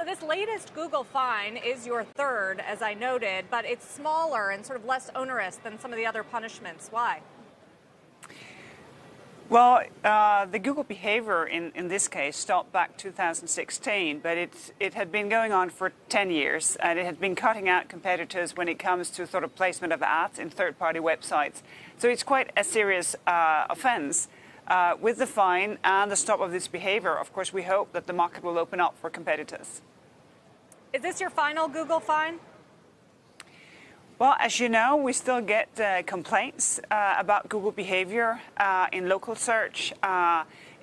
So this latest Google fine is your third, as I noted, but it's smaller and sort of less onerous than some of the other punishments. Why? Well, the Google behavior in this case stopped back 2016, but it had been going on for 10 years, and it had been cutting out competitors when it comes to sort of placement of ads in third-party websites. So it's quite a serious offense. With the fine and the stop of this behavior, of course, we hope that the market will open up for competitors. Is this your final Google fine? Well, as you know, we still get complaints about Google behavior in local search,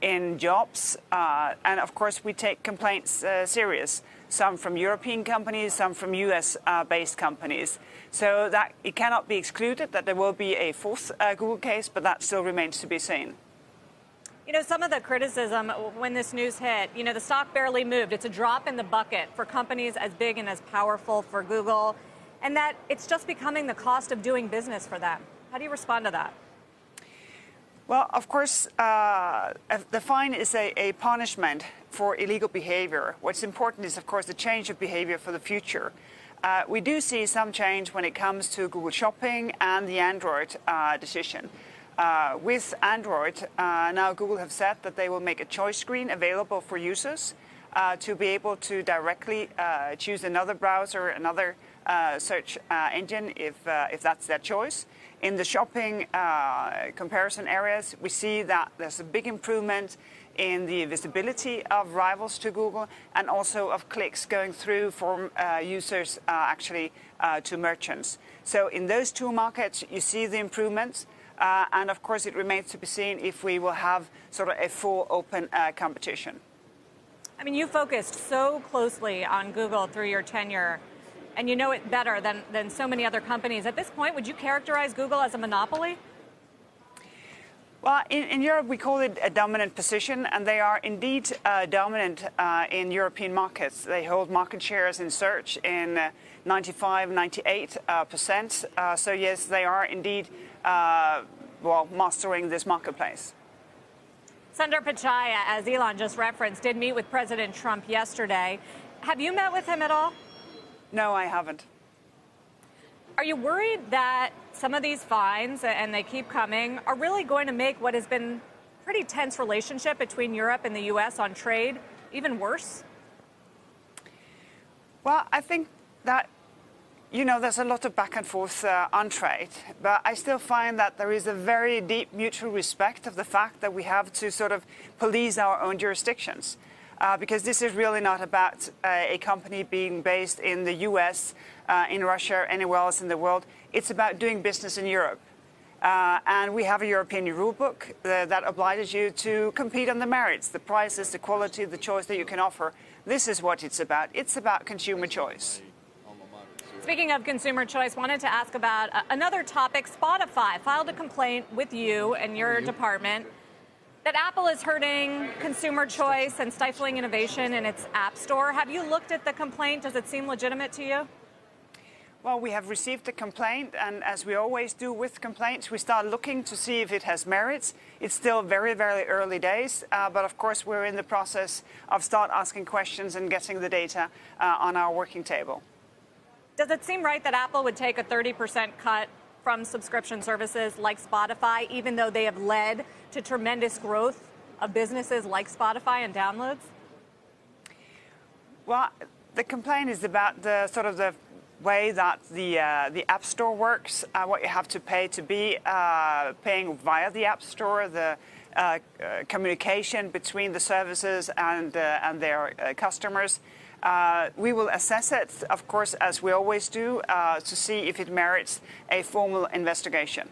in jobs, and of course we take complaints serious. Some from European companies, some from US-based companies. So that it cannot be excluded that there will be a fourth Google case, but that still remains to be seen. You know, some of the criticism when this news hit, you know, the stock barely moved. It's a drop in the bucket for companies as big and as powerful for Google, and that it's just becoming the cost of doing business for them. How do you respond to that? Well, of course, the fine is a punishment for illegal behavior. What's important is, of course, the change of behavior for the future. We do see some change when it comes to Google Shopping and the Android decision. With Android, now Google have said that they will make a choice screen available for users to be able to directly choose another browser, another search engine if that's their choice. In the shopping comparison areas, we see that there's a big improvement in the visibility of rivals to Google and also of clicks going through from users actually to merchants. So in those two markets, you see the improvements. And of course, it remains to be seen if we will have sort of a full open competition. I mean, you focused so closely on Google through your tenure, and you know it better than so many other companies. At this point, would you characterize Google as a monopoly? Well, in Europe, we call it a dominant position, and they are indeed dominant in European markets. They hold market shares in search in 95, 98%. So yes, they are indeed mastering this marketplace. Sundar Pichai, as Elon just referenced, did meet with President Trump yesterday. Have you met with him at all? No, I haven't. Are you worried that some of these fines, and they keep coming, are really going to make what has been a pretty tense relationship between Europe and the U.S. on trade even worse? Well, I think that, you know, there's a lot of back and forth on trade, but I still find that there is a very deep mutual respect of the fact that we have to sort of police our own jurisdictions. Because this is really not about a company being based in the US, in Russia, anywhere else in the world. It's about doing business in Europe. And we have a European rule book that obliges you to compete on the merits, the prices, the quality, the choice that you can offer. This is what it's about. It's about consumer choice. Speaking of consumer choice, wanted to ask about another topic. Spotify filed a complaint with you and your department that Apple is hurting consumer choice and stifling innovation in its App Store. Have you looked at the complaint? Does it seem legitimate to you? Well, we have received a complaint, and as we always do with complaints, we start looking to see if it has merits. It's still very, very early days, but of course we're in the process of start asking questions and getting the data on our working table. Does it seem right that Apple would take a 30% cut from subscription services like Spotify, even though they have led to tremendous growth of businesses like Spotify and downloads? Well, the complaint is about the sort of the way that the App Store works, what you have to pay to be paying via the App Store, the communication between the services and their customers. We will assess it, of course, as we always do, to see if it merits a formal investigation.